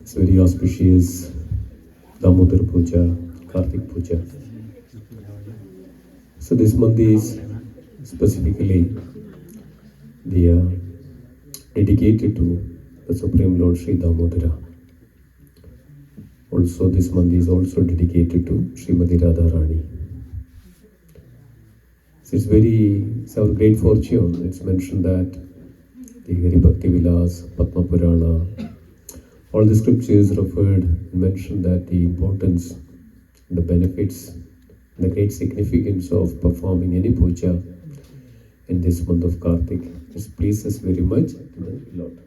It's very auspicious Damodar Puja, Karthik Puja. So this month is specifically dedicated to the Supreme Lord Sri Damodara. Also this month is also dedicated to Srimati Radharani. So it's our great fortune. It's mentioned that the Hari Bhakti Vilas, Padma Purana, all the scriptures referred and mentioned that the importance, the benefits, the great significance of performing any puja in this month of Karthik. This pleases very much to the Lord.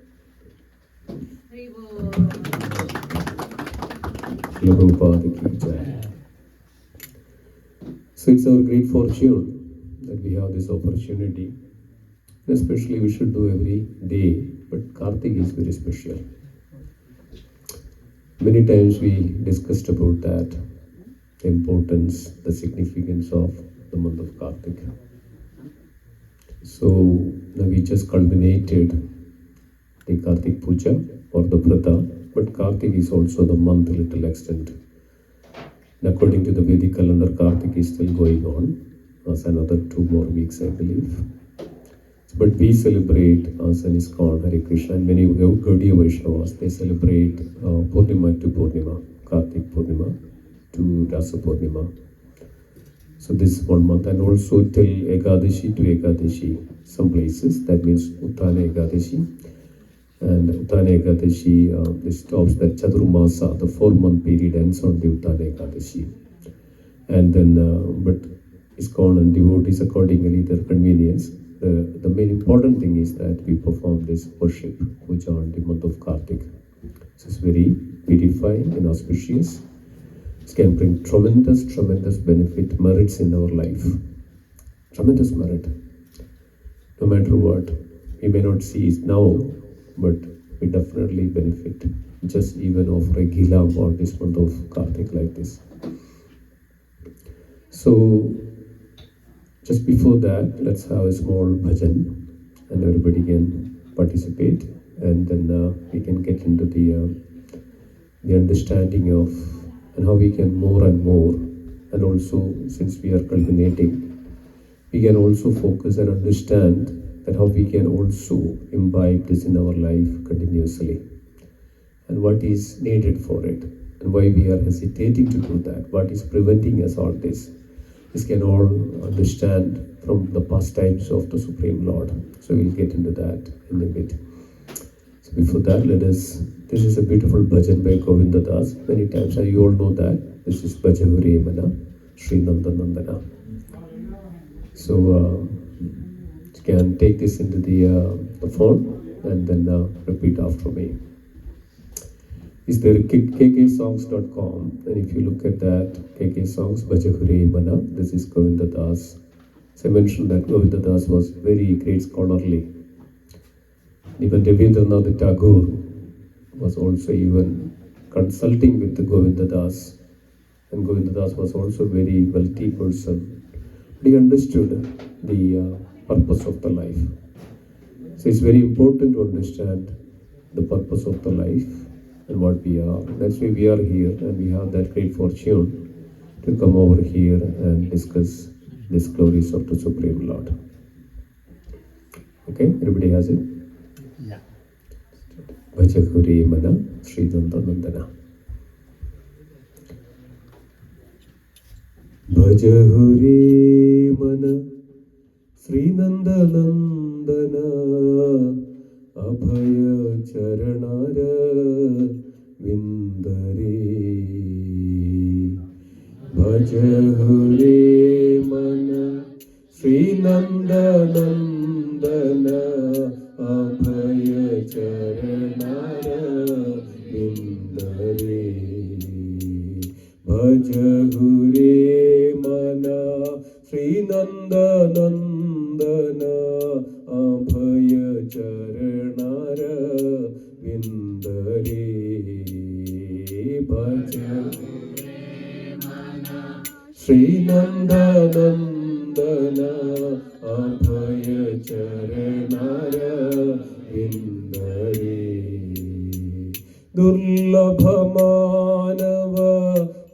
So it's our great fortune that we have this opportunity. Especially we should do every day, but Karthik is very special. Many times we discussed about that, the importance, the significance of the month of Karthik. So now we just culminated the Karthik Puja or the Vrata, but Karthik is also the month to a little extent. And according to the Vedic calendar, Karthik is still going on as another 2 more weeks, I believe. But we celebrate as an ISKCON, Hare Krishna, and many Gaudiya Vaishnavas, they celebrate Purnima to Purnima, Karthik Purnima to Rasa Purnima. So this 1 month, and also till Ekadashi to Ekadashi, some places, that means Uttana Ekadashi. And Uttana Ekadashi, this stops that Chaturmasa, the 4-month period ends on the Uttana Ekadashi. And then, but ISKCON and devotees accordingly, their convenience. The main important thing is that we perform this worship, puja on the month of Karthik. So it's very purifying and auspicious. It can bring tremendous benefit, merits in our life. Tremendous merit. No matter what, we may not see it now, but we definitely benefit. Just even offer a gila for this month of Karthik like this. So, just before that, let's have a small bhajan and everybody can participate, and then we can get into the understanding of and how we can more and more, and also since we are culminating, we can also focus and understand that how we can also imbibe this in our life continuously and what is needed for it and why we are hesitating to do that, what is preventing us all this. This can all understand from the pastimes of the Supreme Lord. So we'll get into that in a bit. So before that, this is a beautiful bhajan by Govinda Das. Many times, you all know that. This is Bhajahure Mana, Sri Nandana. So you can take this into the phone and then repeat after me. Is there kksongs.com, and if you look at that, KK Songs, Bhajahure Mana, this is Govinda Das. So I mentioned that Govinda Das was very great scholarly. Even Rabindranath Tagore was also even consulting with the Govinda Das, and Govinda Das was also a very wealthy person. He understood the purpose of the life. So it's very important to understand the purpose of the life and what we are. That's why we are here, and we have that great fortune to come over here and discuss these glories of the Supreme Lord. Okay, everybody has it? Yeah. Bhajahure Mana, Sri Nandana. Bhajahure Mana, Sri Nandana, Abhaya Charanara Vindare. Bhajahure Mana, Sri Nandana, Abhaya Charanara Vindare. Bhajahure Mana, Sri Nandana, Abhaya Charanara Vindare. Bhajahure Mana, Sri Nandana, Abhaya Charanara Vindare. दुर्लभमानव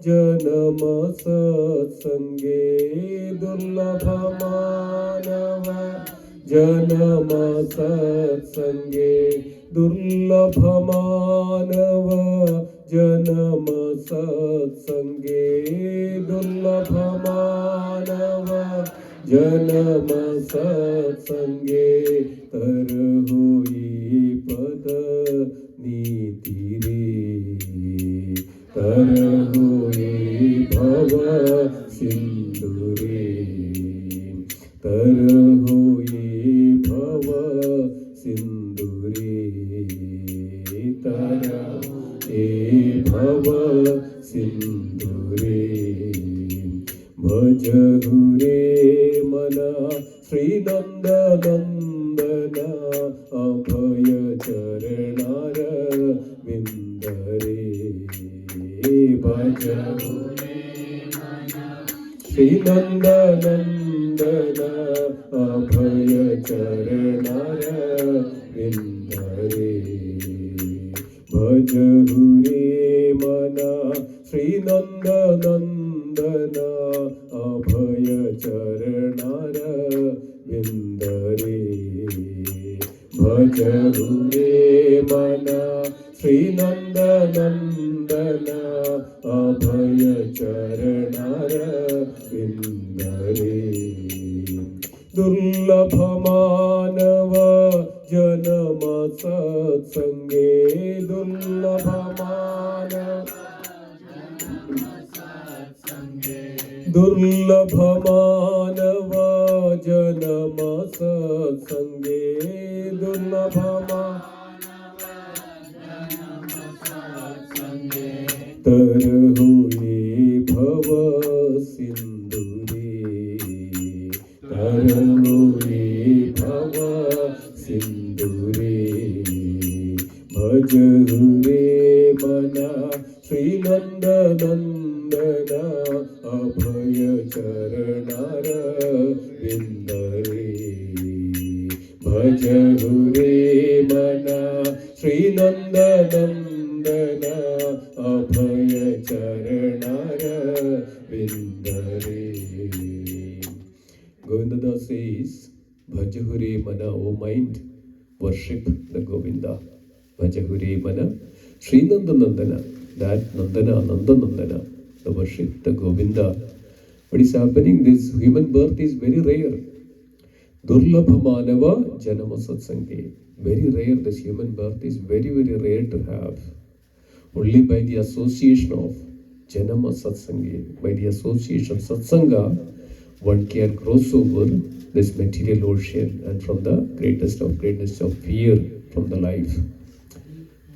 जनम सत्संगे दुर्लभमानव जनम सत्संगे दुर्लभमानव जनम सत्संगे दुर्लभमानव जनम सत्संगे तरहुई पद नीति रे तरहुई भव सिंधु रे तरहुई भव सिंधु रे तरहुई भव सिंधु रे भजहु रे मना श्री नंद नंदन अभय चरणार विंदरे भजहु रे मना श्री नंद नंदन अभय चरणार विंदरे भजहु रे मना श्री नंद नंदन अभय चरणार विंदरे भजहु रे मना श्री नंद नंदन अभय चरणार विंदरे दुर्लभ मानव जन्म सत्संगे दुर्लभ मानव दुर्लभ मानव जन्म सत्संगे दुर्लभ तरहुई भव सिंधु रे तरहुई भव सिंधु रे भजहु रे मना श्री नंद नंदन अभय चरणार विंदरे भजहु रे मना श्री नंद नंदन अभय चरणार विंदरे. Govindadas says, Bhajahu re mana, O mind, worship the Govinda. Bhajahu re mana, Sri Nandana, that Nandana, Nandanandana, the worship the Govinda. What is happening? This human birth is very rare. Durlabha manava janama satsange. Very rare. This human birth is very, very rare to have. Only by the association of janama satsange, by the association of satsanga, one can cross over this material ocean and from the greatest of fear from the life.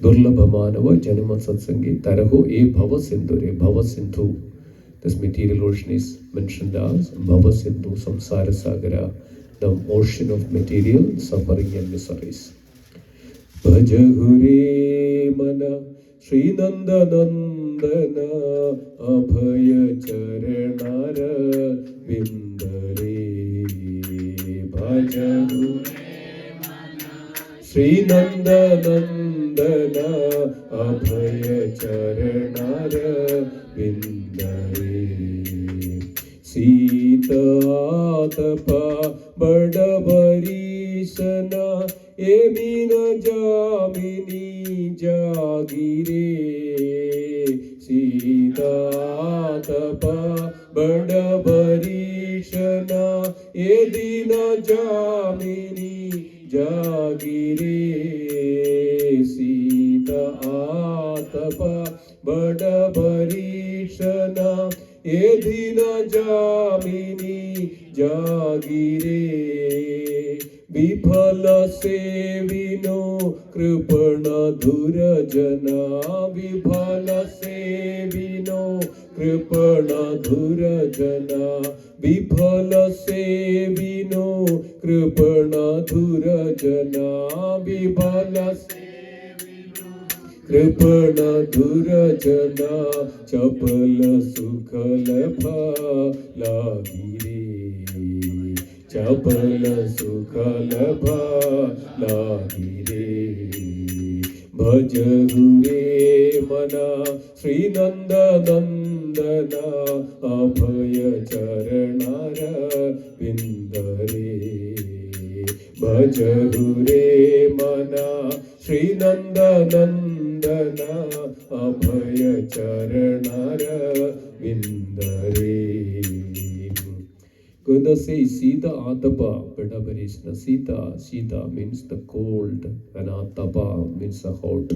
Durlabha manava janama satsange taraho e bhava sindhu re bhava sindhu. This material ocean is mentioned as bhava sindhu, samsara sagara, the ocean of material suffering and miseries. Bhajahu re mana Shri Nanda Nandana Abhaya Charanara Vindare Bhajahu Shri Nanda Nandana Abhaya Charanara Vindare Sita Atapa Badavarishana Emina Jamini Jagire Sita Tapa Badavarishana Edina Jamini Jagire Sita Tapa Badavarishana Edina Jamini Jagire Viphala sevino kripana dhurajana Viphala sevino kripana dhurajana Viphala sevino kripana dhurajana Viphala kripana dhurajana Chapala sukhala phalagire Chapala sukhala phalagire Bhajahure mana Sri Nanda Nandana Abhaya Charanara Vindare. Bhajahure mana Sri Nanda Nandana Abhaya Charanara Vindare. Govinda says, Sita Atapa Pedavarishna. Sita means the cold, and Atapa means the hot.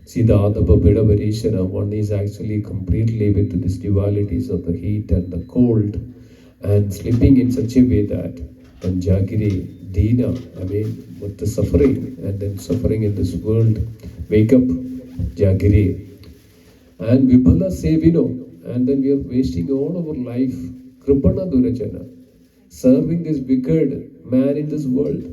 Sita Atapa Pedavarishna, one is actually completely with these dualities of the heat and the cold, and sleeping in such a way that Panjagiri, Dina, with the suffering, and then suffering in this world, wake up, Jagiri. And Vipala say, and then we are wasting all our life, Kripana Durajana, serving this wicked man in this world.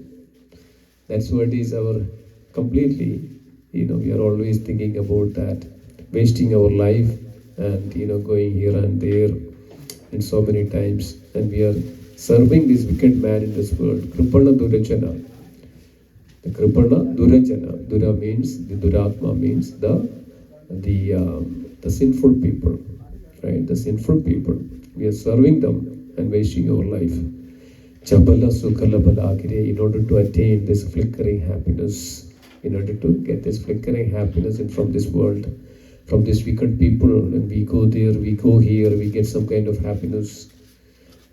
That's what is our completely, we are always thinking about that, wasting our life and, going here and there and so many times. And we are serving this wicked man in this world, Kripana Durajana. The Kripana Durajana, Dura means, the Duratma means the sinful people, right? The sinful people. We are serving them and wasting our life. Chabala Sukala Balagire, in order to attain this flickering happiness, in order to get this flickering happiness from this world, from these wicked people, and we go there, we go here, we get some kind of happiness.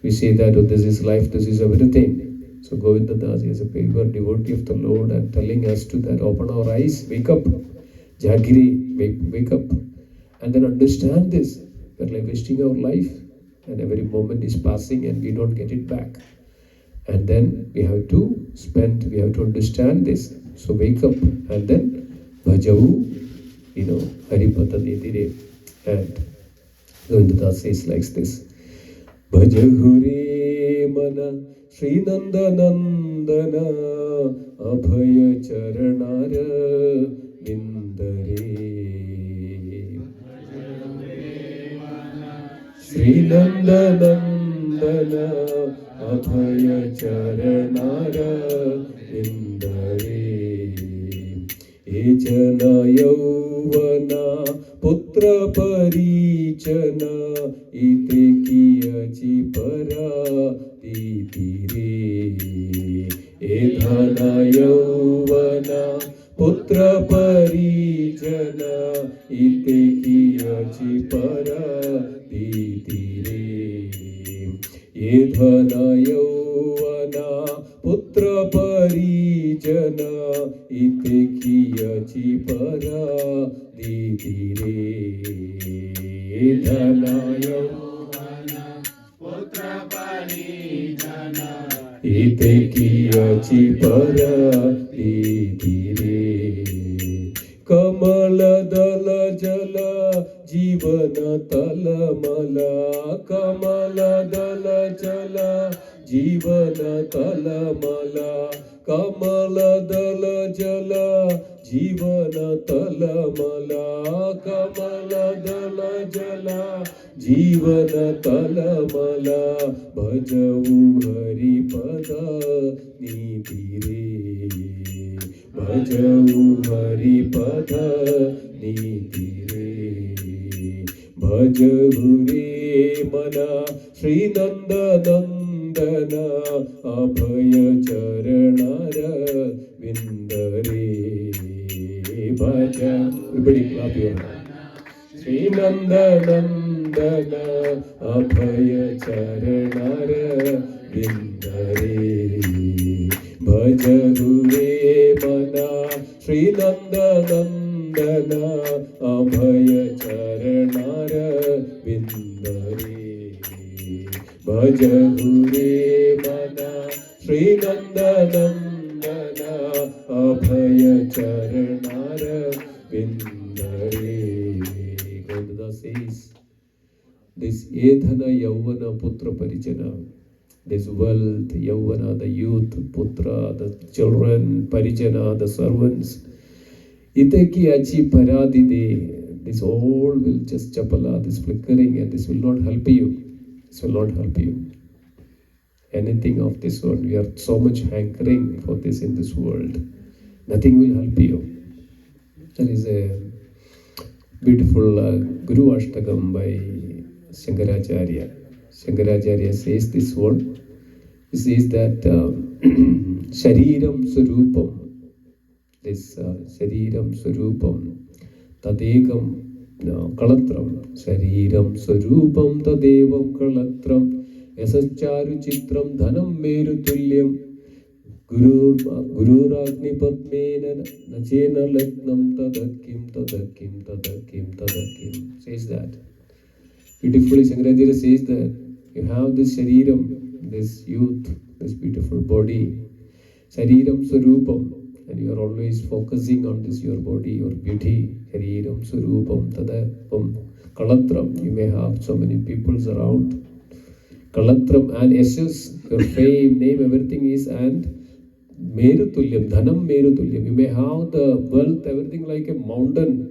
We say that, oh, this is life, this is everything. So Govinda Das is a pure devotee of the Lord and telling us to that, open our eyes, wake up, Jagiri, wake up, and then understand this. We are like wasting our life, and every moment is passing and we don't get it back. And then we have to understand this. So wake up and then Bhajavu, Haripata Nidire. And Govinda says like this. Bhajahure mana Sri Nanda Nandana Abhaya Charanara Vindare. Sri Nanda Nandana Abhaya Charanara Vindare. Ejana Yauvana Putra Parichana Ite Kiyachi Para Titire. Edhana Yauvana Putra Parichana Ite Kiyachi Para Titire. Edhana Yauvana Putra Parijana Ite Kiyachi Para Ditire. Edhana Yauvana Putra Parijana Ite Kiyachi Para Ditire. Kamala Dala Jala Jivana Talamala. Kamala Dala Jala Jivana Talamala. Kamala Dala Jala Jivana Talamala. Kamala Dala Jala Jivana Talamala. Bhajavu Haripada Nidire. Bhajavu Haripada Nidire. Bhajahure mana Sri Nanda Nandana Abhaya Charanara Vindare. Bhaja, everybody clap your hands. Sri Nanda Nandana Abhaya Charanara Vindare. Bhajahure mana Sri Nanda Nandana Abhaya Charanara Vindare. Bhajahure mana Sri Nanda Nandana Abhaya Charanara Vindare. Govinda says, this Edhana Yauvana Putra Parijana, this wealth, Yauvana, the youth, Putra, the children, Parijana, the servants, Iteki Achi Paradide, this all will just chapala, this flickering, and this will not help you. This will not help you. Anything of this world, we are so much hankering for this in this world. Nothing will help you. There is a beautiful Guru Ashtakam by Shankaracharya. Shankaracharya says this word. He says that Shariram Surupam, this Shariram Surupam, Tadekam Kalatram, Shariram Surupam Tadevam Kalatram, Yasacharu Chitram Dhanam Meru Tulyam, Gururagni Padmena Nachena Lagnam Tadakim Tadakim Tadakim Tadakim. Says that. Beautifully, Shankaracharya says that you have this Shariram, this youth, this beautiful body, Shariram Surupam, and you are always focusing on this, your body, your beauty. Shariram Surupam Tadapam Kalatram. You may have so many peoples around. Kalatram and Yashus, your fame, name, everything is, and Meru Tulyam, Dhanam Meru Tulyam. You may have the wealth, everything like a mountain.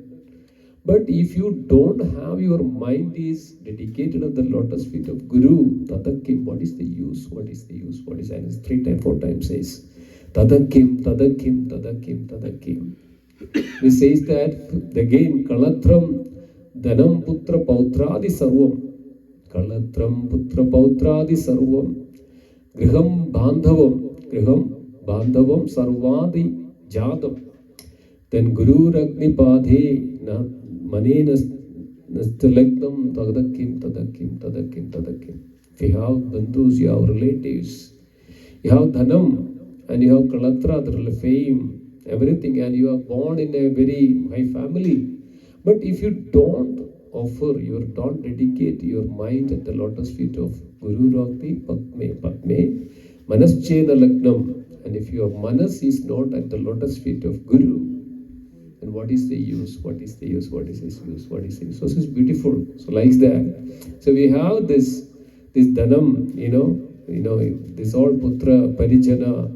But if you don't have, your mind is dedicated on the lotus feet of Guru, Tadakim, what is the use? What is the use? What is, and 3 times, 4 times says, Tadakim, Tadakim, Tadakim, Tadakim. He says that again, Kalatram, Dhanam Putra Pautradi Sarvam. Kalatram Putra Pautradi Sarvam. Griham Bandhavam Sarvadi Jadam. Then Guru Ragni Padhe Manena Nastalektam Tadakim, Tadakim, Tadakim, Tadakim. If you have bandhus, you have relatives, you have dhanam, and you have kalatra, the fame, everything, and you are born in a very high family. But if you don't offer, you don't dedicate your mind at the lotus feet of Guru Ragni Padme Manaschena Lagnam, and if your manas is not at the lotus feet of Guru, then what is the use? What is the use? What is his use? What is the use? So it's beautiful. So like that. So we have this dhanam, this all putra parijana,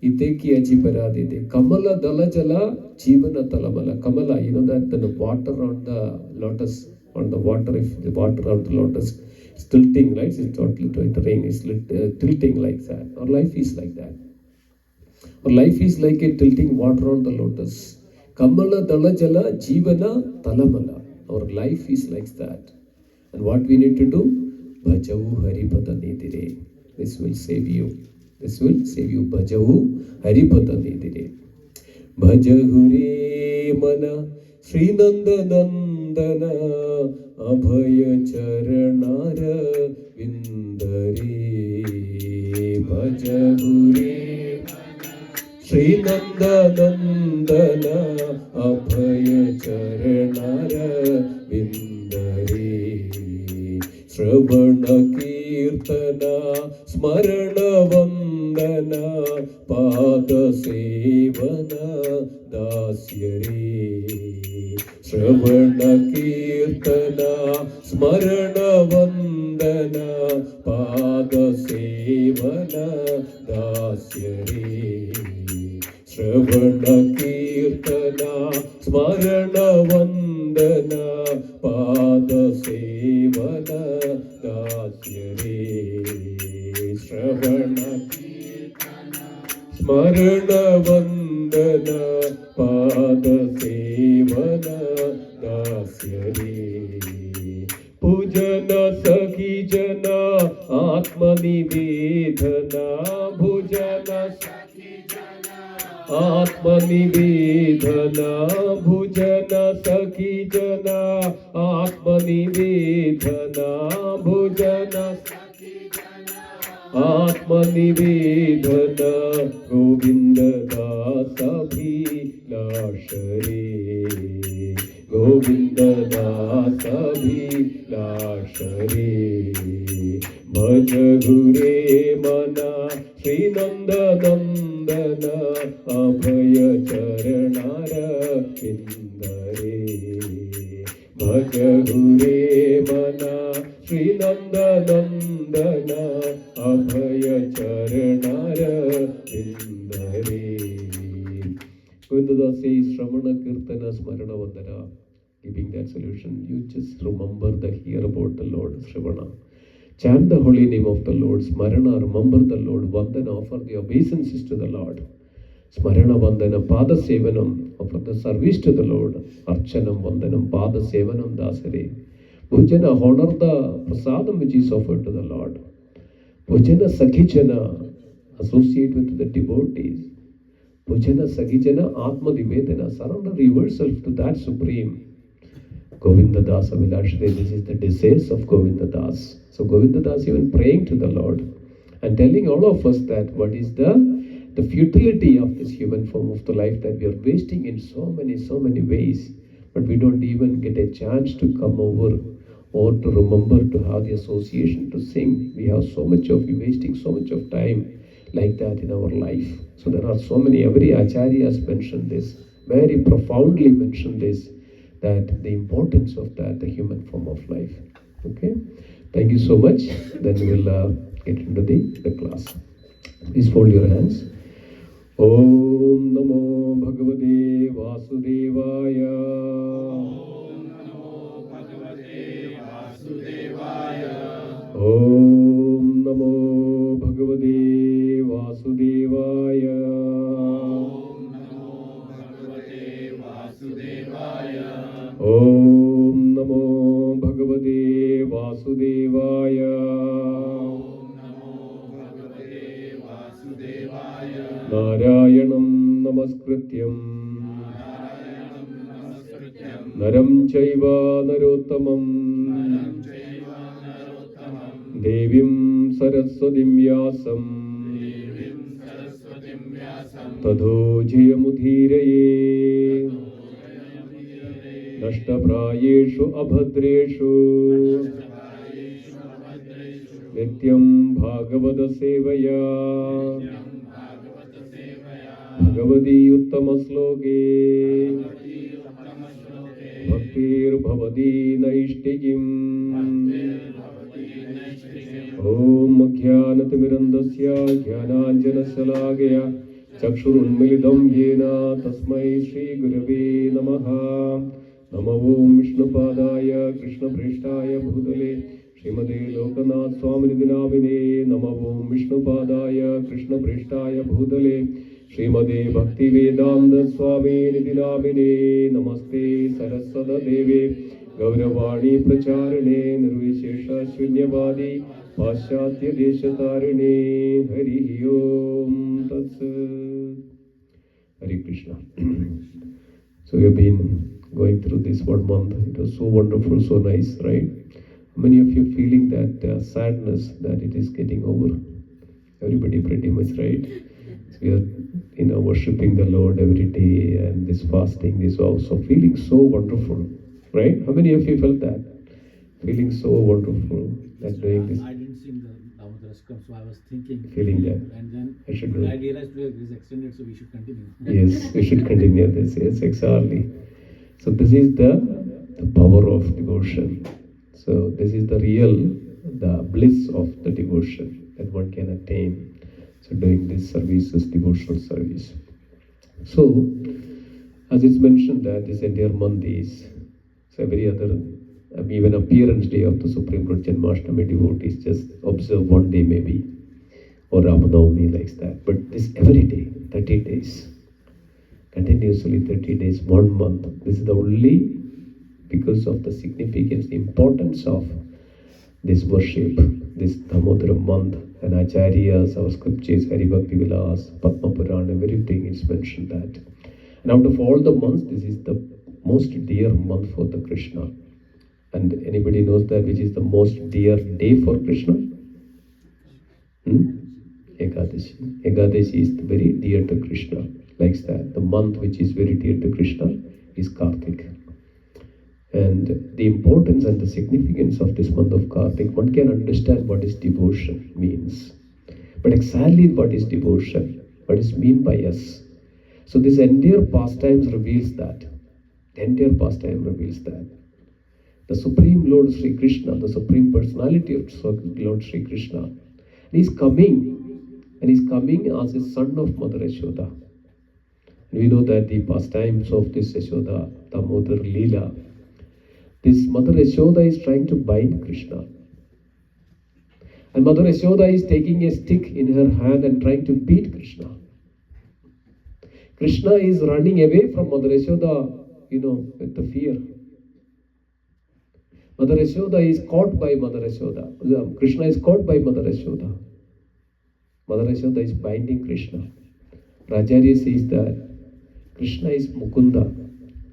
iteki achiparadide, kamala dalajala, jivana talamala. Kamala, that the water on the lotus, on the water, if the water on the lotus is tilting, right? It's totally tilting, it's tilting like that. Our life is like that. Our life is like a tilting water on the lotus. Kamala dalajala jivana talamala. Our life is like that. And what we need to do? Bhajavu haripada nidire. This will save you. This will save you. Bhajavu haripada nidire. Bhajahure mana Srinanda Nandana Abhaya Charanara Vindare. Bhajahure Srinanda Nandana Abhaya Charanara Vindare. Shravana Kirtana Smarana Vandana Pada Sevana Dasyare. Shravana Kirtana Smarana Vandana Pada Sevana Dasyare. Shravana Kirtana Smarana Vandana Pada Sevana Dasyare. Shravana Kirtana Smarana Vandana Pada Sevana Dasyare. Pujana Sakhi Jana Atma Nivedana. Bhujana Sakhi Jana Atma Nivedana. Bhujana Sakhi Jana Atma Nivedana. Bhujana Sakhi Jana Atma Nivedana. Govinda Dasa Bhilashare. Govinda Dasa Bhilashare. Bhajagure Mana Srinanda Nandana Abhaya Charanara Vindare. Bhajagure Mana Srinanda Nandana Abhaya Charanara Vindare. Govinda says Shravana Kirtana Smarana Vandana, giving that solution. You just remember the hear about the Lord, Shravana. Chant the holy name of the Lord. Smarana, remember the Lord. Vandana, offer the obeisances to the Lord. Smarana Vandana, Pada Sevanam, for the service to the Lord. Archanam, Vandanam, Pada Sevanam, Dasare. Bhojana, honor the prasadam which is offered to the Lord. Bhojana Sakhijana, associate with the devotees. Bhojana Sakhijana, Atma Nivedana, surrender yourself to that Supreme. Govinda Das Avilashre, this is the desires of Govinda Das. So Govinda Das even praying to the Lord and telling all of us that what is the futility of this human form of the life that we are wasting in so many ways, but we don't even get a chance to come over or to remember to have the association to sing. We have so much of wasting so much of time like that in our life. So there are so many, every Acharya has mentioned this, very profoundly mentioned this, that the importance of that, the human form of life. Okay, thank you so much. Then we'll get into the class. Please fold your hands. Om Namo Bhagavate Vasudevaya. Om Namo Bhagavate Vasudevaya. Om Namo Bhagavate Vasudevaya. Om Namo Bhagavate Vasudevaya. Om Namo Bhagavate Vasudevaya. Om Namo Bhagavate Vasudevaya. Narayanam Namaskrityam Naram Chaiva Narottamam Devim Saraswatim Vyasam Tadho Jayamudhiraye Nashtaprayeshu Abhadreshu Nityam Bhagavata Sevaya Bhagavati Uttama Sloke Bhaktir Bhavati Naishtigim Om Jnanatimirandasya Jnananjanasalagaya Chakshurunmilidam Yena Tasmai Shri Gurave Namaha Namo Om Vishnupadaya Krishna Preshtaya Bhutale Srimade Lokanath Swami Dinamine Namo Om Vishnupadaya Krishna Preshtaya Bhutale Srimade Bhakti Vedanta Swami Dinamine Namaste Saraswata Devi Gauravani Pracharane Nirvishesha Shunyavadi Paschatya Deshatarine Hari Om Tatsat. Hare Krishna. So we have been going through this 1 month. It was so wonderful, so nice, right? How many of you feeling that sadness that it is getting over? Everybody pretty much, right? So we are, worshipping the Lord every day, and this fasting, this also feeling so wonderful, right? How many of you felt that? Feeling so wonderful that doing this. I didn't sing the Damodar Skam, so I was thinking. Feeling that. And then I should do it. I realized it is extended, so we should continue. Yes, we should continue this. Yes, exactly. So this is the power of devotion. So this is the bliss of the devotion that one can attain. So doing this service is devotional service. So, as it's mentioned that this entire month is, so every other, even appearance day of the Supreme Lord Janmashtami devotees just observe 1 day maybe, or Ramanavami likes that. But this every day, 30 days, continuously 30 days, 1 month. This is the only, because of the significance, the importance of this worship, this Damodara month, and Acharyas, our scriptures, Hari Bhakti Vilas, Padma Purana, everything is mentioned that. And out of all the months, this is the most dear month for the Krishna. And anybody knows that which is the most dear day for Krishna? Ekadashi. Ekadashi is very dear to Krishna. Likes that. The month which is very dear to Krishna is Karthik. And the importance and the significance of this month of Karthik, one can understand what is devotion means. But exactly what is devotion, what is meant by us. So this entire pastimes reveals that. The entire pastime reveals that. The Supreme Lord Sri Krishna, the Supreme Personality of Lord Sri Krishna, He is coming, and He is coming as a son of Mother Yashoda. And we know that the pastimes of this Yashoda, Damodar Leela, this Mother Yashoda is trying to bind Krishna. And Mother Yashoda is taking a stick in her hand and trying to beat Krishna. Krishna is running away from Mother Yashoda, with the fear. Mother Yashoda is caught by Mother Yashoda. Krishna is caught by Mother Yashoda. Mother Yashoda is binding Krishna. Racharya says that Krishna is Mukunda.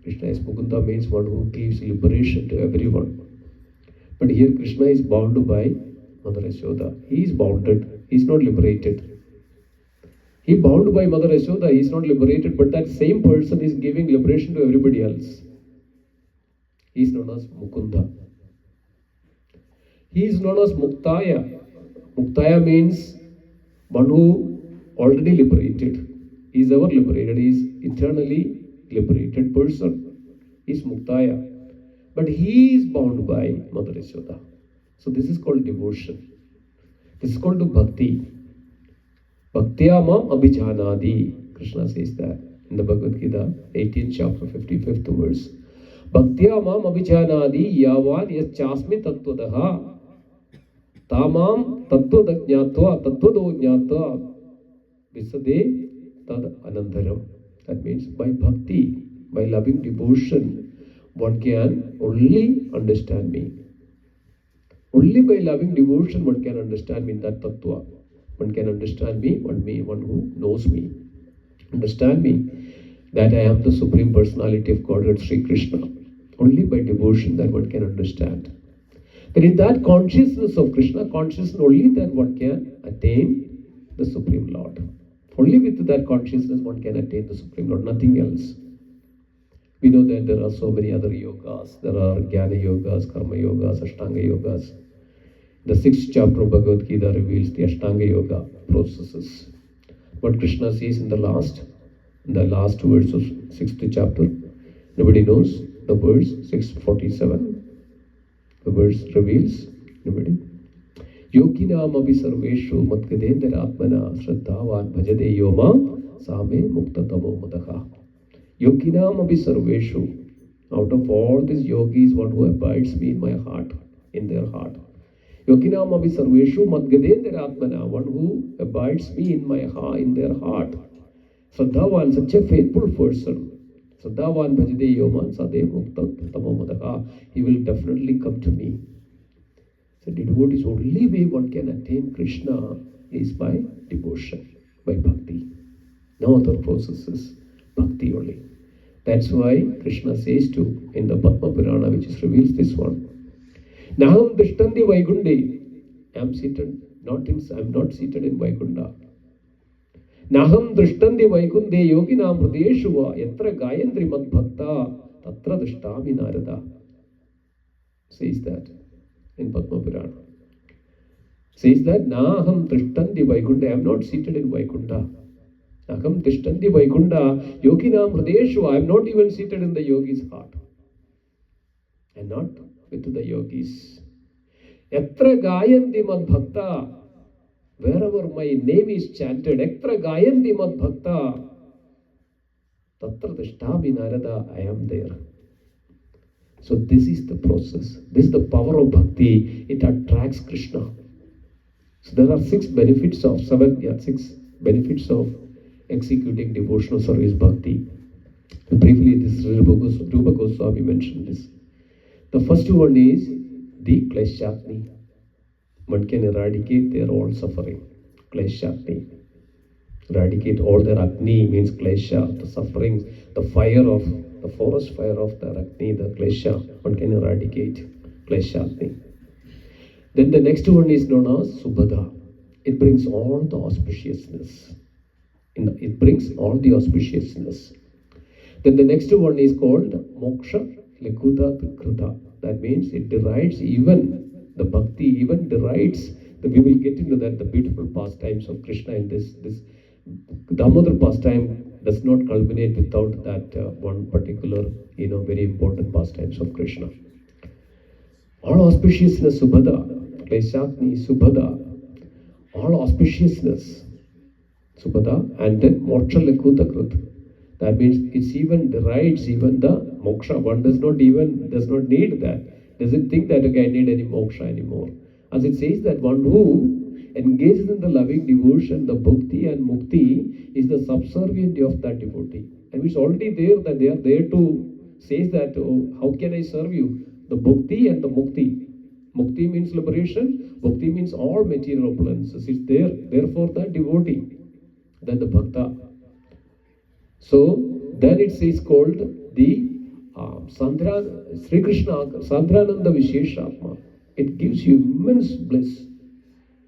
Krishna is Mukunda means one who gives liberation to everyone. But here Krishna is bound by Mother Yashoda. He is bounded. He is not liberated. He bound by Mother Yashoda. He is not liberated. But that same person is giving liberation to everybody else. He is known as Mukunda. He is known as Muktaya. Muktaya means one who already liberated. He is ever liberated. He is eternally liberated person. He is Muktaya. But he is bound by Mother Yashoda. So this is called devotion. This is called bhakti. Bhaktya mam abhijanadi. Krishna says that in the Bhagavad Gita, 18th chapter, 55th verse. Bhaktya mam abhijanadi yavan yaschasmi tattvadaha tamam tattvadajnatva tattvadojnatva visade tad anandaram. That means by bhakti, by loving devotion, one can only understand me. Only by loving devotion one can understand me in that tattva. One can understand me, one who knows me. Understand me that I am the Supreme Personality of Godhead, Sri Krishna. Only by devotion that one can understand. Then in that consciousness of Krishna, consciousness only that one can attain the Supreme Lord. Only with that consciousness one can attain the Supreme Lord, nothing else. We know that there are so many other yogas. There are Jnana yogas, Karma yogas, Ashtanga yogas. The 6th chapter of Bhagavad Gita reveals the Ashtanga yoga processes. What Krishna says in the last verse of 6th chapter, nobody knows the verse, 647. The verse reveals, nobody. Yoginam abhisarveshu matgadendra atmana shraddhavan bhajade yoma same muktatamo madaha. Yoginam abhisarveshu. Out of all these yogis, one who abides me in my heart, in their heart. Yoginam abhisarveshu matgadendra atmana. One who abides me in my heart, in their heart. Shraddhavan, such a faithful person. Shraddhavan bhajade yoma same muktatamo madaha. He will definitely come to me. So the devotee's only way one can attain Krishna is by devotion, by bhakti. No other processes, bhakti only. That's why Krishna says to, in the Padma Purana, which reveals this one, Naham Dishtandi Vaikunde. I'm not seated in Vaikunda. Naham Dishtandi Vaikunde Yoginam Hrideshuva Yatra Gayandri Mad Bhakta Tatra Dishtami Narada. Says that in Padma Purana. Says that Naham Tishtandi Vaikunda. I am not seated in Vaikunda. Naham Tishtandi Vaikunda Yoginam Hrideshu. I am not even seated in the yogi's heart. And not with the yogis. Yatra Gayanti Mad Bhakta. Wherever my name is chanted, Yatra Gayanti Mad Bhakta. Tatra Tishtami Narada. I am there. So this is the process. This is the power of bhakti. It attracts Krishna. So there are 6 benefits of executing devotional service bhakti. Briefly, this Rupa Goswami mentioned this. The first one is the kleshatni. One can eradicate their all suffering. Kleshatni. Eradicate all their agni means klesha, the sufferings, the forest fire of the agni, the klesha. One can eradicate kleshatni. Then the next one is known as subhada. It brings all the auspiciousness. It brings all the auspiciousness. Then the next one is called moksha lekuta krita. That means it derides even the bhakti, even derides. We will get into that, the beautiful pastimes of Krishna in this Damodar pastime does not culminate without that one particular, very important pastimes of Krishna. All auspiciousness, subhada, kleshakni, subhada, all auspiciousness, subhada, and then moksha lekuta krita. That means it's even derides even the moksha. One does not need that. Doesn't think that, okay, I need any moksha anymore. As it says that one who engages in the loving devotion, the bhakti and mukti is the subservient of that devotee. And it's already there that they are there to say that, oh, how can I serve you? The bhakti and the mukti. Mukti means liberation, bhakti means all material opulences. It's there, therefore the devotee, then the bhakta. So then it is called the Sri Krishna Sandrananda Visheshatma. It gives you immense bliss,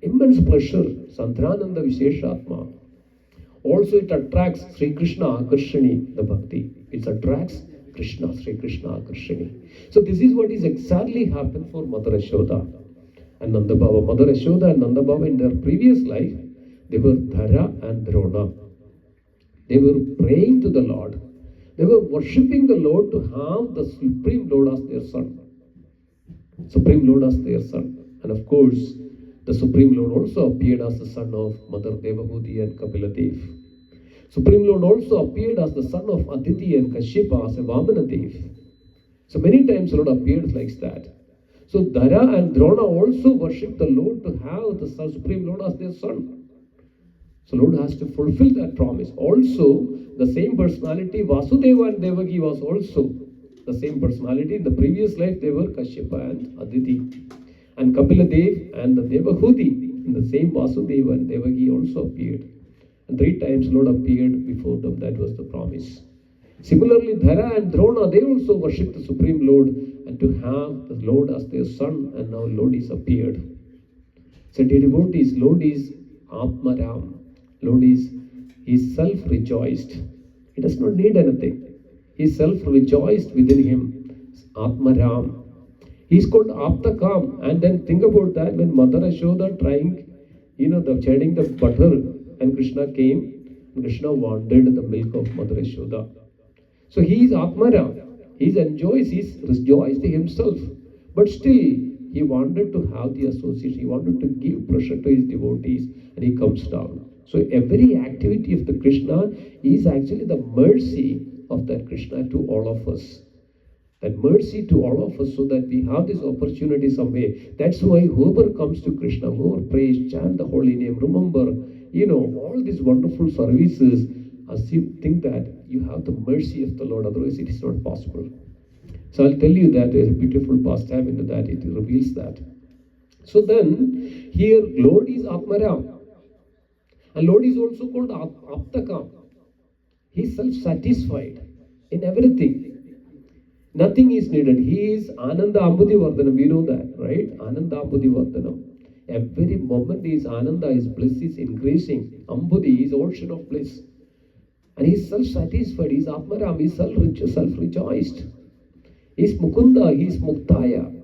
immense pleasure. Sandrananda Visheshatma. Also it attracts Sri Krishna Akarshani, the bhakti. It attracts Krishna, Sri Krishna Akarshani. So this is what is exactly happened for Mother Yashoda and Nanda Baba. Mother Yashoda and Nanda Baba in their previous life, they were Dhara and Drona. They were praying to the Lord. They were worshipping the Lord to have the Supreme Lord as their son. Supreme Lord as their son. And of course, the Supreme Lord also appeared as the son of Mother Devahudi and Kapiladev. Supreme Lord also appeared as the son of Aditi and Kashyapa as a Vamanadev. So many times Lord appeared like that. So Dhara and Drona also worshipped the Lord to have the Supreme Lord as their son. So Lord has to fulfill that promise. Also, the same personality, Vasudeva and Devaki was also the same personality. In the previous life, they were Kashyapa and Aditi. And Kapiladev and the Devahudi, in the same Vasudeva and Devaki also appeared. And 3 times Lord appeared before them. That was the promise. Similarly, Dhara and Drona, they also worshipped the Supreme Lord and to have the Lord as their son. And now Lord is appeared. So dear devotees, Lord is Atmaram. Lord is self-rejoiced. He does not need anything. He is self-rejoiced within him. Atmaram. He is called Aptakam. And then think about that when Mother Yashoda trying, churning the butter and Krishna came, Krishna wanted the milk of Mother Yashoda. So he is Atmaram. He enjoys, he is rejoiced himself. But still, he wanted to have the association. He wanted to give pressure to his devotees. And he comes down. So every activity of the Krishna is actually the mercy of that Krishna to all of us. That mercy to all of us so that we have this opportunity some way. That's why whoever comes to Krishna, whoever prays, chant the holy name, remember, all these wonderful services, as you think that you have the mercy of the Lord, otherwise it is not possible. So I'll tell you that there's a beautiful pastime into that, it reveals that. So then, here Lord is Atmaram. And Lord is also called Aptakam. He is self-satisfied in everything. Nothing is needed. He is Ananda Ambudhi Vardhanam. We know that, right? Ananda Ambudhi Vardhanam. Every moment is Ananda, his bliss is increasing. Ambudhi is ocean of bliss. And he is self-satisfied. He is Atmaram. He is self-rejoiced. He is Mukunda. He is Muktaya.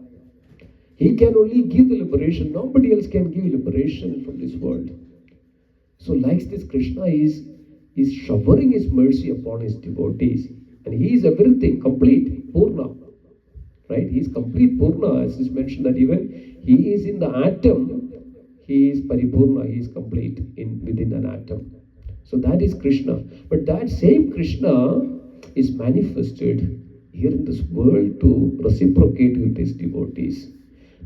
He can only give the liberation. Nobody else can give liberation from this world. So like this, Krishna is showering his mercy upon his devotees. And he is everything, complete, Purna. Right? He is complete Purna, as is mentioned that even he is in the atom, he is Paripurna, he is complete within an atom. So that is Krishna. But that same Krishna is manifested here in this world to reciprocate with his devotees,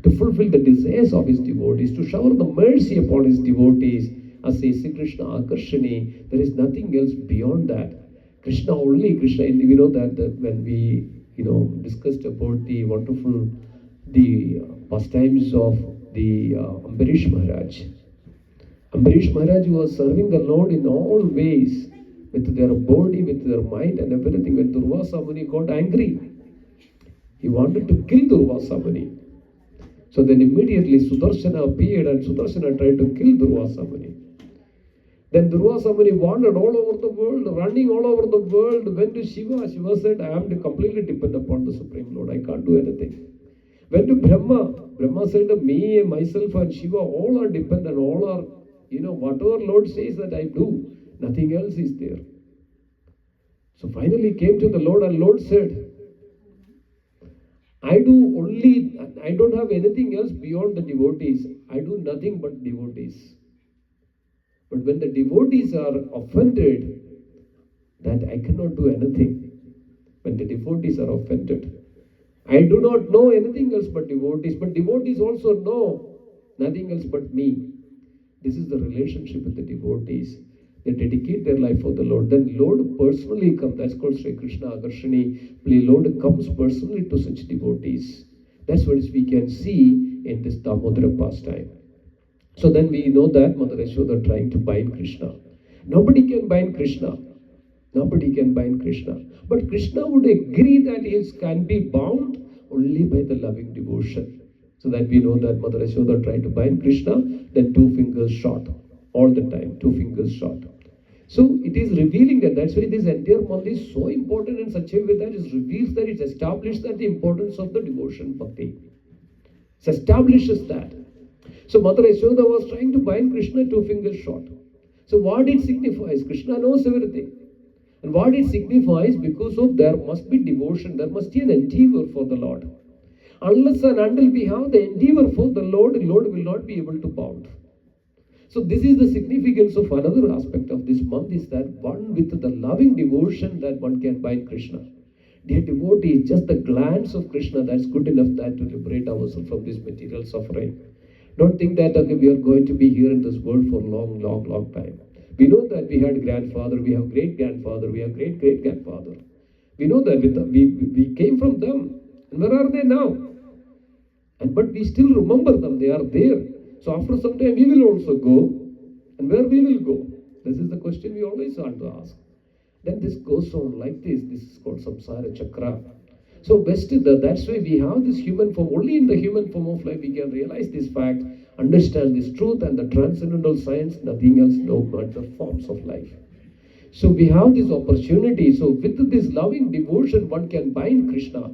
to fulfill the desires of his devotees, to shower the mercy upon his devotees. As says Sri Krishna Akarshani, there is nothing else beyond that. Krishna only, Krishna, and we know that when we, discussed about the wonderful, pastimes of the Ambarish Maharaj. Ambarish Maharaj was serving the Lord in all ways, with their body, with their mind and everything. When Durvasa Muni got angry, he wanted to kill Durvasa Muni. So then immediately Sudarshana appeared and Sudarshana tried to kill Durvasa Muni. Then Durvasa Muni wandered all over the world, running all over the world, went to Shiva. Shiva said, I am completely dependent upon the Supreme Lord. I can't do anything. Went to Brahma. Brahma said, me, myself and Shiva all are dependent, all are, whatever Lord says that I do, nothing else is there. So finally came to the Lord and Lord said, I don't have anything else beyond the devotees. I do nothing but devotees. But when the devotees are offended, that I cannot do anything. When the devotees are offended, I do not know anything else but devotees. But devotees also know nothing else but me. This is the relationship with the devotees. They dedicate their life for the Lord. Then Lord personally comes. That's called Sri Krishna Agarshani. Lord comes personally to such devotees. That's what we can see in this Damodara pastime. So then we know that Mother Yashoda trying to bind Krishna. Nobody can bind Krishna. Nobody can bind Krishna. But Krishna would agree that he can be bound only by the loving devotion. So that we know that Mother Yashoda tried to bind Krishna, then 2 fingers short. All the time, 2 fingers short. So it is revealing that. That's why this entire month is so important in such a way that it reveals that, it establishes that the importance of the devotion bhakti. It establishes that. So Mother Yashoda was trying to bind Krishna 2 fingers short. So what it signifies? Krishna knows everything. And what it signifies, because of there must be devotion, there must be an endeavor for the Lord. Unless and until we have the endeavor for the Lord will not be able to bound. So this is the significance of another aspect of this month, is that one with the loving devotion that one can bind Krishna. Dear devotee, just the glance of Krishna, that's good enough that to liberate ourselves from this material suffering. Don't think that okay, we are going to be here in this world for long time. We know that we had grandfather, we have great grandfather, we have great grandfather. We know that we came from them. And where are they now? But we still remember them, they are there. So after some time we will also go. And where we will go? This is the question we always want to ask. Then this goes on like this. This is called samsara chakra. So best that's why we have this human form. Only in the human form of life we can realize this fact, understand this truth and the transcendental science, nothing else, no matter forms of life. So we have this opportunity. So with this loving devotion, one can bind Krishna.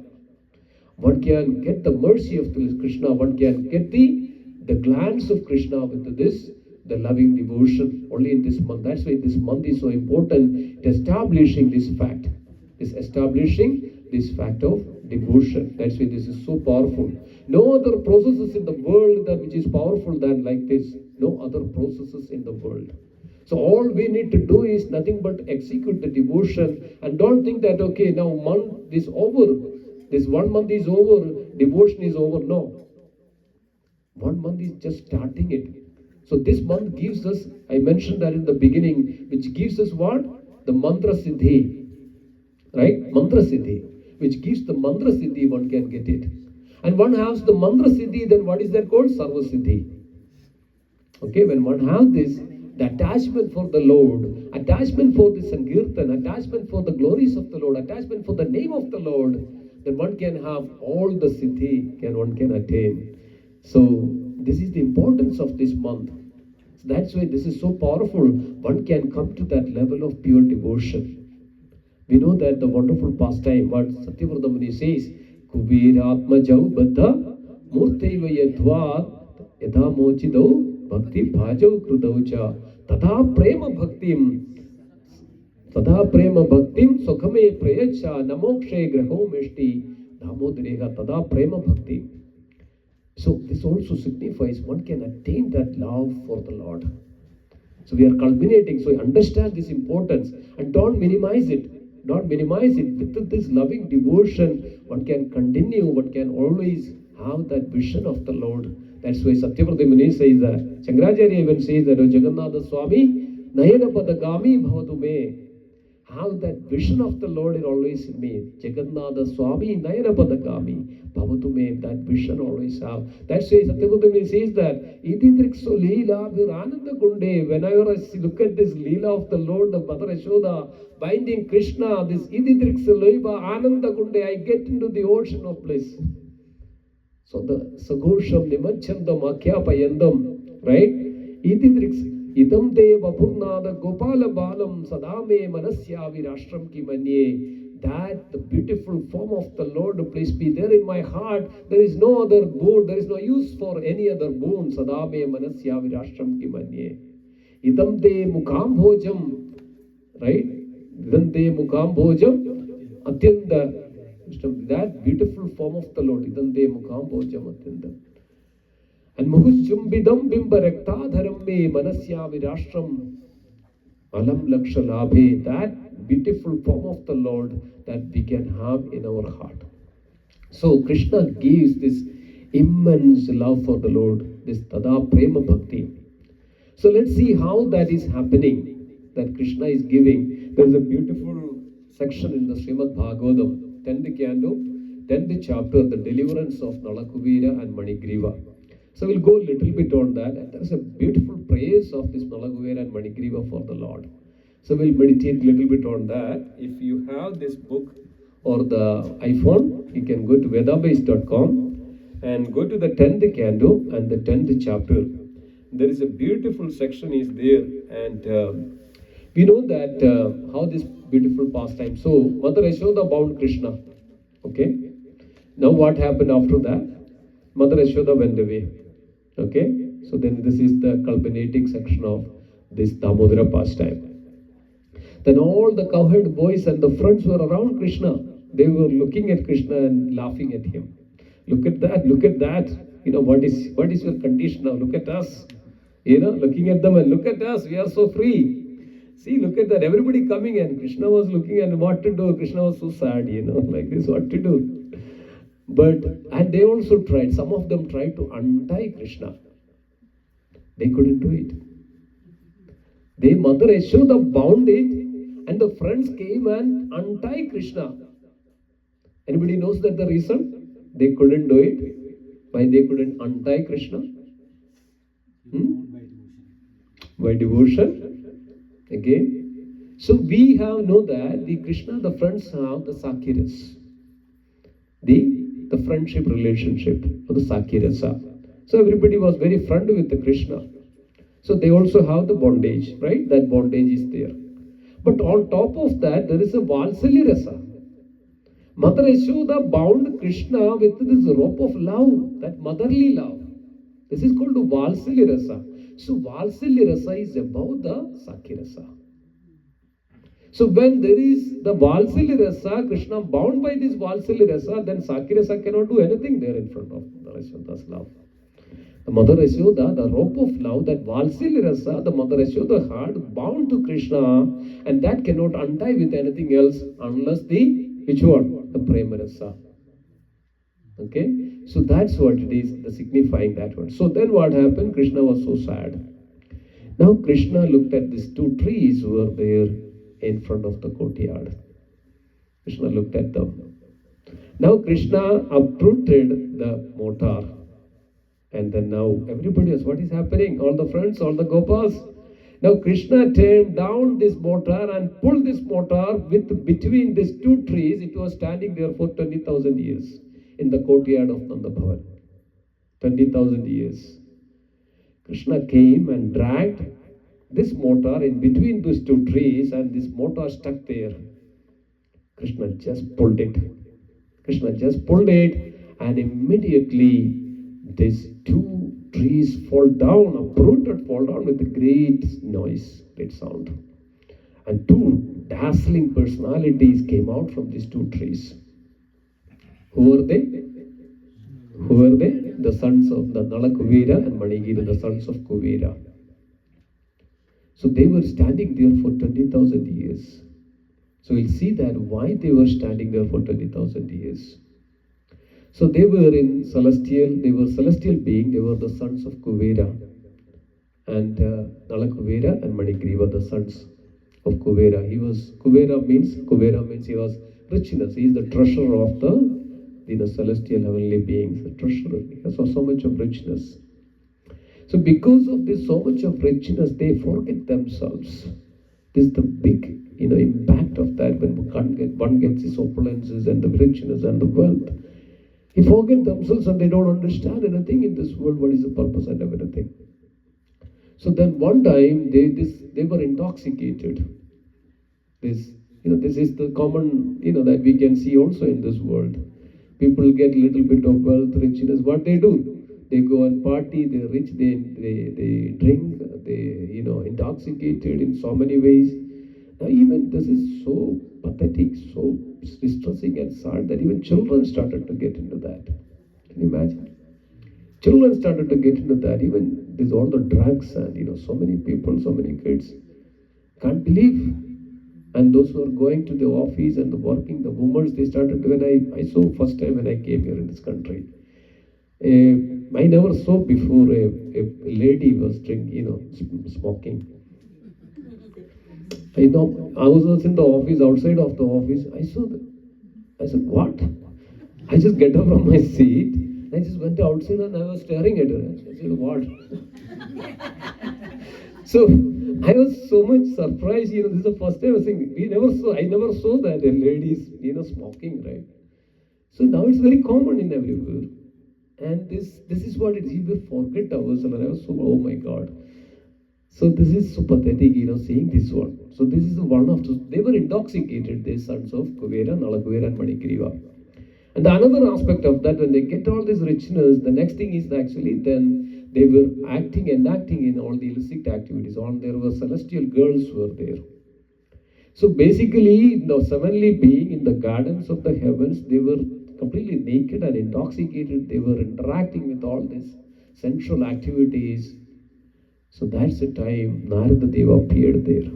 One can get the mercy of Krishna. One can get the glance of Krishna with this, the loving devotion, only in this month. That's why this month is so important, establishing this fact. Establishing this fact of devotion. That's why this is so powerful. No other processes in the world that which is powerful than like this. No other processes in the world. So all we need to do is nothing but execute the devotion, and don't think that okay, now month is over. This 1 month is over, devotion is over. No. 1 month is just starting it. So this month gives us, I mentioned that in the beginning, which gives us what? The mantra siddhi. Right? Mantra siddhi. Which gives the mantra siddhi, one can get it. And one has the mantra siddhi, then what is that called? Sarva siddhi. Okay, when one has this, the attachment for the Lord, attachment for the Sankirtan, attachment for the glories of the Lord, attachment for the name of the Lord, then one can have all the siddhi one can attain. So this is the importance of this month. So that's why this is so powerful. One can come to that level of pure devotion. We know that the wonderful pastime, what Satyavrata Muni says, Kubira Atmajau Baddha Murtaiva Yadva Yadha Mochidau Bhakti Bhajau Krudaucha Tadha Prema Bhaktim Sukhame Prayacha Namokshe Graho Mishti Dhamodareha Tadha Prema Bhakti. So this also signifies one can attain that love for the Lord. So we are culminating. So understand this importance and don't minimize it. Don't minimize it. With this loving devotion, one can continue, one can always have that vision of the Lord. That's why Satyavrata Muni says that. Shankaracharya even says that, Jagannatha Swami, Nayana Padagami Bhavatu Me. Have that vision of the Lord is always in me. Jagannatha Swami, Nayana Padagami Bhavatu Me. That vision always have. That's why Satyavrata Muni says that, Ididrikso Leela Virananda Kunde. Whenever I look at this Leela of the Lord, the Mother Yashoda, binding Krishna, this Ididrikso Leiva Ananda Kunde, I get into the ocean of bliss. So the Sagosham Nimachandam Akhyapayandam, right? Ididriks Idam Deva Purnada Gopala Balam Sadame Manasya Virashram Ki Manye. That the beautiful form of the Lord, please be there in my heart. There is no other boon, there is no use for any other boon. Sadame Manasya Virashram Ki Manye. Idam De Mukam Bhojam, right? Idam De Mukam Bhojam Atyanda. That beautiful form of the Lord. Idam De Mukam Bhojam Atyanda. And Muhuchumbidam Bimbarektadharam me Manasya Virashram Alam Lakshalabhe. That beautiful form of the Lord that we can have in our heart. So Krishna gives this immense love for the Lord, this Tada Prema Bhakti. So let's see how that is happening, that Krishna is giving. There's a beautiful section in the Srimad Bhagavatam, 10th canto, 10th chapter, the deliverance of Nalakuvara and Manigriva. So we'll go a little bit on that. And there's a beautiful praise of this Nalakuvara and Manigriva for the Lord. So we'll meditate a little bit on that. If you have this book or the iPhone, you can go to vedabase.com and go to the 10th canto and the 10th chapter. There is a beautiful section is there, and we know that how this beautiful pastime. So Mother Yashoda bound Krishna. Okay. Now what happened after that? Mother Yashoda went away. Okay. So then this is the culminating section of this Damodara pastime. Then all the cowherd boys and the friends were around Krishna. They were looking at Krishna and laughing at him. Look at that, look at that. You know, what is your condition now? Look at us. You know, looking at them and look at us, we are so free. See, look at that, everybody coming, and Krishna was looking and what to do. Krishna was so sad, you know, like this, what to do. But, and they also tried, some of them tried to untie Krishna. They couldn't do it. They, Mother Yashoda bound it, and the friends came and untie Krishna. Anybody knows that the reason? They couldn't do it. Why they couldn't untie Krishna? By devotion. Again. So we have know that the Krishna, the friends have the Sakhiras. The friendship relationship of the Sakhirasa. So everybody was very friendly with the Krishna. So they also have the bondage, right? That bondage is there. But on top of that, there is a Valsalya Rasa. Mother Yashoda bound Krishna with this rope of love, that motherly love. This is called Valsalya Rasa. So Valsalya Rasa is above the Sakya Rasa. So when there is the Valsalya Rasa, Krishna bound by this Valsalya Rasa, then Sakya Rasa cannot do anything there in front of Mother Yashoda's love. The Mother Yashoda, the rope of love, that Valsalya Rasa, the Mother Yashoda had bound to Krishna, and that cannot untie with anything else unless which one? The Prema Rasa. Okay? So that's what it is, the signifying that one. So then what happened? Krishna was so sad. Now Krishna looked at these two trees who were there in front of the courtyard. Krishna looked at them. Now Krishna uprooted the mortar. And then now everybody else, what is happening? All the friends, all the gopas. Now Krishna turned down this mortar and pulled this mortar with between these two trees. It was standing there for 20,000 years in the courtyard of Nanda Bhavan. 20,000 years. Krishna came and dragged this mortar in between those two trees, and this mortar stuck there. Krishna just pulled it. Krishna just pulled it, and immediately these two trees fall down, uprooted, fall down with a great noise, great sound. And two dazzling personalities came out from these two trees. Who were they? Who were they? The sons of the Nalakuvara and Manigriva, the sons of Kuvera. So they were standing there for 20,000 years. So we'll see that why they were standing there for 20,000 years. So they were celestial beings, they were the sons of Kuvera. And Nalakuvara and Manigriva, the sons of Kuvera. Kuvera means he was richness. He is the treasurer of the celestial heavenly beings, the treasurer. He has so much of richness. So because of this so much of richness, they forget themselves. This is the big impact of that when one gets his opulences and the richness and the wealth. They forget themselves and they don't understand anything in this world, what is the purpose and everything. So then one time they were intoxicated. This is the common, that we can see also in this world. People get little bit of wealth, richness. What they do? They go and party. They're rich. They drink. They intoxicated in so many ways. Now even this is so pathetic, so distressing and sad that even children started to get into that. Can you imagine? Children started to get into that. Even there's all the drugs and so many people, so many kids can't believe. And those who are going to the office and the working, the women, they started, when I saw first time when I came here in this country, I never saw before a lady was drinking, smoking. I was in the office, outside of the office. I saw that. I said, what? I just get up from my seat. I just went outside and I was staring at her. I said, what? So I was so much surprised. This is the first time I was saying, I never saw that a ladies, smoking, right? So now it's very common in everywhere. And this is what it is. We forget ourselves. And I was so, oh my God. So this is so pathetic, seeing this one. So this is one of the, they were intoxicated, the sons of Kuvera, Nalakuvara and Manigriva. And the another aspect of that, when they get all this richness, the next thing is actually then they were enacting in all the illicit activities. There were celestial girls were there. So basically, the heavenly being in the gardens of the heavens, they were completely naked and intoxicated. They were interacting with all these sensual activities. So that's the time Narada Deva appeared there.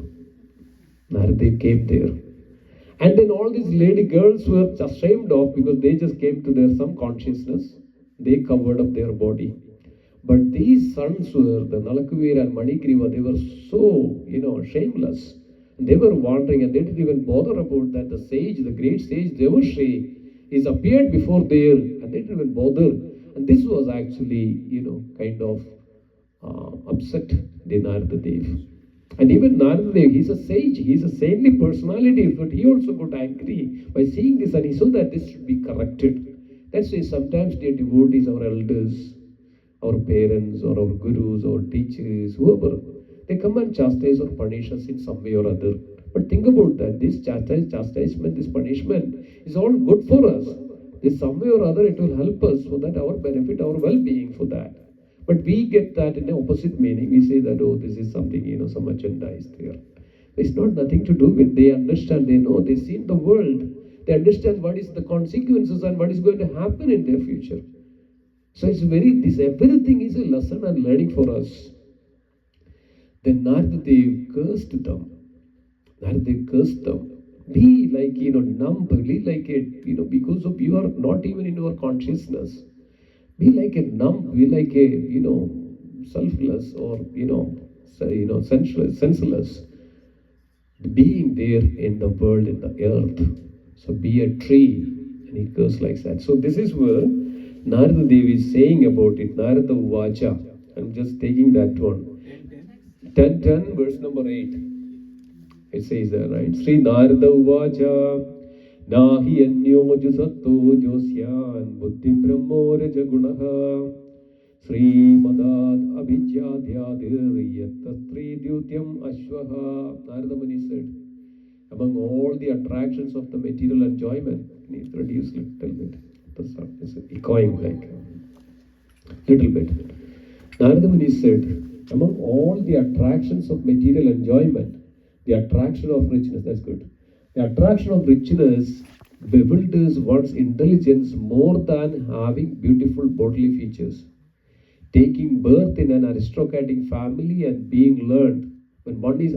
Narada Deva came there. And then all these lady girls were ashamed of, because they just came to their some consciousness. They covered up their body. But these sons were, the Nalakuvara and Manigriva, they were so, shameless. And they were wandering and they didn't even bother about that. The sage, the great sage Devashi, is appeared before there and they didn't even bother. And this was actually, kind of upset the Narada Dev. And even Narada Dev, he's a sage, he's a saintly personality, but he also got angry by seeing this and he saw that this should be corrected. That's why sometimes dear devotees, our elders, our parents, or our gurus, or teachers, whoever, they come and chastise or punish us in some way or other. But think about that, this chastisement, this punishment is all good for us. In some way or other, it will help us for that, our benefit, our well-being for that. But we get that in the opposite meaning. We say that, oh, this is something, some agenda is there. It's not nothing to do with, they understand, they know, they see in the world. They understand what is the consequences and what is going to happen in their future. So it's everything is a lesson and learning for us. Then Narada Dev cursed them. Narada Dev cursed them. Be like, numb, be like a, because of you are not even in your consciousness. Be like a numb, be like a, selfless or, senseless being there in the world, in the earth. So be a tree. And he cursed like that. So this is where Narada Devi is saying about it. Narada Vacha. I'm just taking that one. 10, verse number 8. It says that, right? Sri Narada Vacha. Nahi anyo jasatto josyan buddhi brahmora jagunaha Sri madad abhijadyadhir yattatri dyutyam ashvaha. Narada Muni said, among all the attractions of the material enjoyment, can you reduce a little bit? It's echoing like little bit. Narada Muni said, among all the attractions of material enjoyment, the attraction of richness, that's good. The attraction of richness bewilders one's intelligence more than having beautiful bodily features. Taking birth in an aristocratic family and being learned, when one is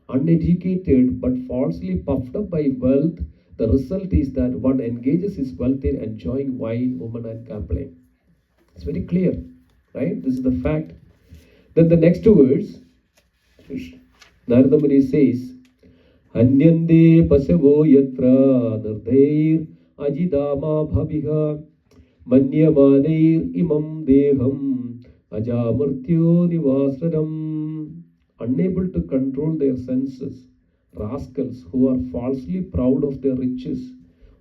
uneducated but falsely puffed up by wealth, the result is that one engages his wealth in enjoying wine, woman, and gambling. It's very clear, right? This is the fact. Then the next two words, Narada Muni says, Anyande pasavo yatra nardhair ajidama bhaviha manyamaneir imam deham ajamartyo nivasranam. Unable to control their senses, rascals who are falsely proud of their riches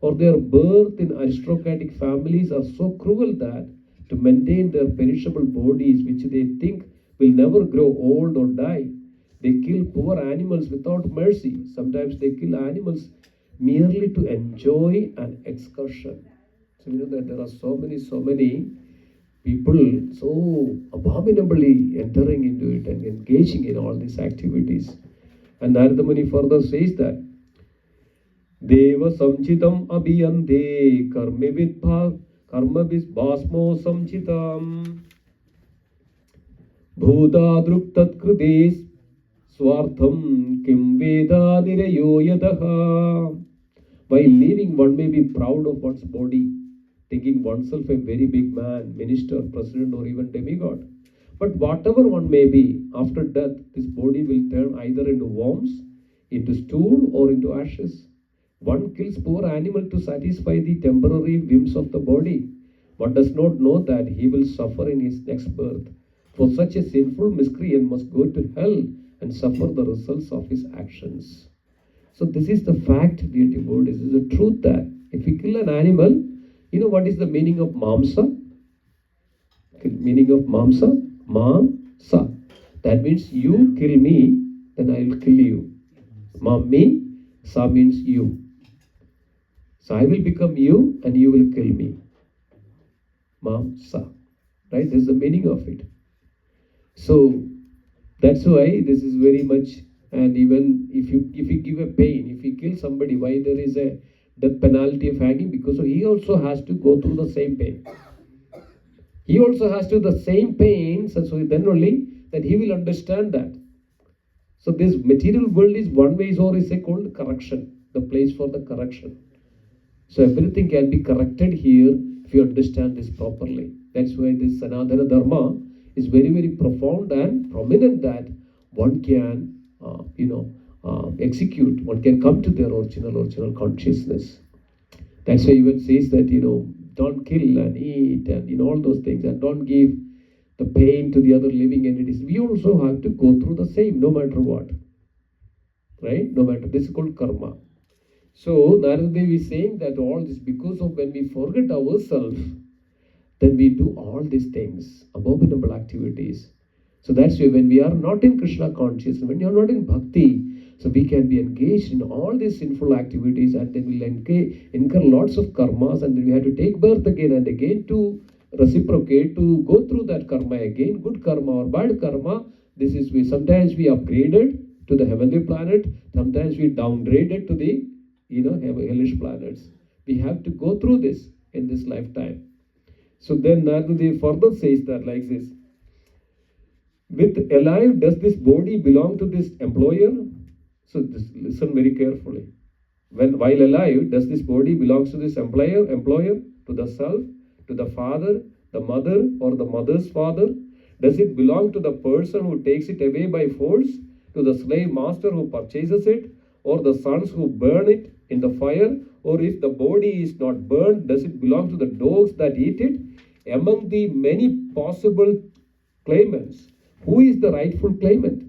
or their birth in aristocratic families are so cruel that to maintain their perishable bodies, which they think will never grow old or die, they kill poor animals without mercy. Sometimes they kill animals merely to enjoy an excursion. So you know that there are so many people so abominably entering into it and engaging in all these activities. And Narada Muni further says that Deva samchitam abhiyante karmavis bhasmo samchitam bhuta druktat krides swartham kim veda nirayo yadaha. While living, one may be proud of one's body. thinking oneself a very big man, minister, president, or even demigod. But whatever one may be, after death, this body will turn either into worms, into stool, or into ashes. One kills poor animal to satisfy the temporary whims of the body. One does not know that he will suffer in his next birth. For such a sinful miscreant must go to hell and suffer the results of his actions. So this is the fact, dear devotees. This is the truth that if we kill an animal, you know what is the meaning of mamsa? Meaning of mamsa? Mamsa. That means you kill me, then I will kill you. Mam me, sa means you. So I will become you and you will kill me. Mamsa. Right? This is the meaning of it. So that's why this is very much, and even if you give a pain, if you kill somebody, why there is a death penalty of hanging? Because he also has to go through the same pain. He also has to do the same pain, so then only that he will understand that. So this material world is one way, or is called correction, the place for the correction. So everything can be corrected here if you understand this properly. That's why this Sanatana Dharma is very, very profound and prominent, that one can, execute, one can come to their original consciousness. That's why even says that, don't kill and eat and, all those things, and don't give the pain to the other living entities. We also have to go through the same, no matter what. Right? No matter, this is called karma. So Narada Devi is saying that all this, because of when we forget ourselves, then we do all these things, abominable activities. So that's why when we are not in Krishna consciousness, when you are not in bhakti, so we can be engaged in all these sinful activities, and then we'll incur lots of karmas, and then we have to take birth again and again to reciprocate, to go through that karma again, good karma or bad karma. This is sometimes we upgraded to the heavenly planet, sometimes we downgraded to the hellish planets. We have to go through this in this lifetime. So then Narada Devi further says that like this: with alive, does this body belong to this employer? So listen very carefully. While alive, does this body belongs to this employer, to the self, to the father, the mother, or the mother's father? Does it belong to the person who takes it away by force, to the slave master who purchases it, or the sons who burn it in the fire? Or if the body is not burned, does it belong to the dogs that eat it? Among the many possible claimants, who is the rightful claimant?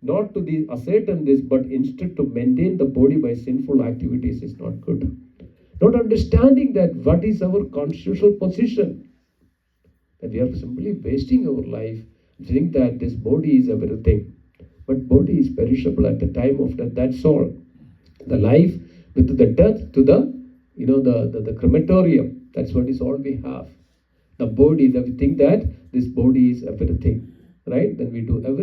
Not to ascertain this, but instead to maintain the body by sinful activities is not good. Not understanding that what is our constitutional position, that we are simply wasting our life, think that this body is everything. But body is perishable at the time of death, that's all. The life with the death to the crematorium, that's what is all we have. The body, that we think that this body is everything, right? Then we do everything.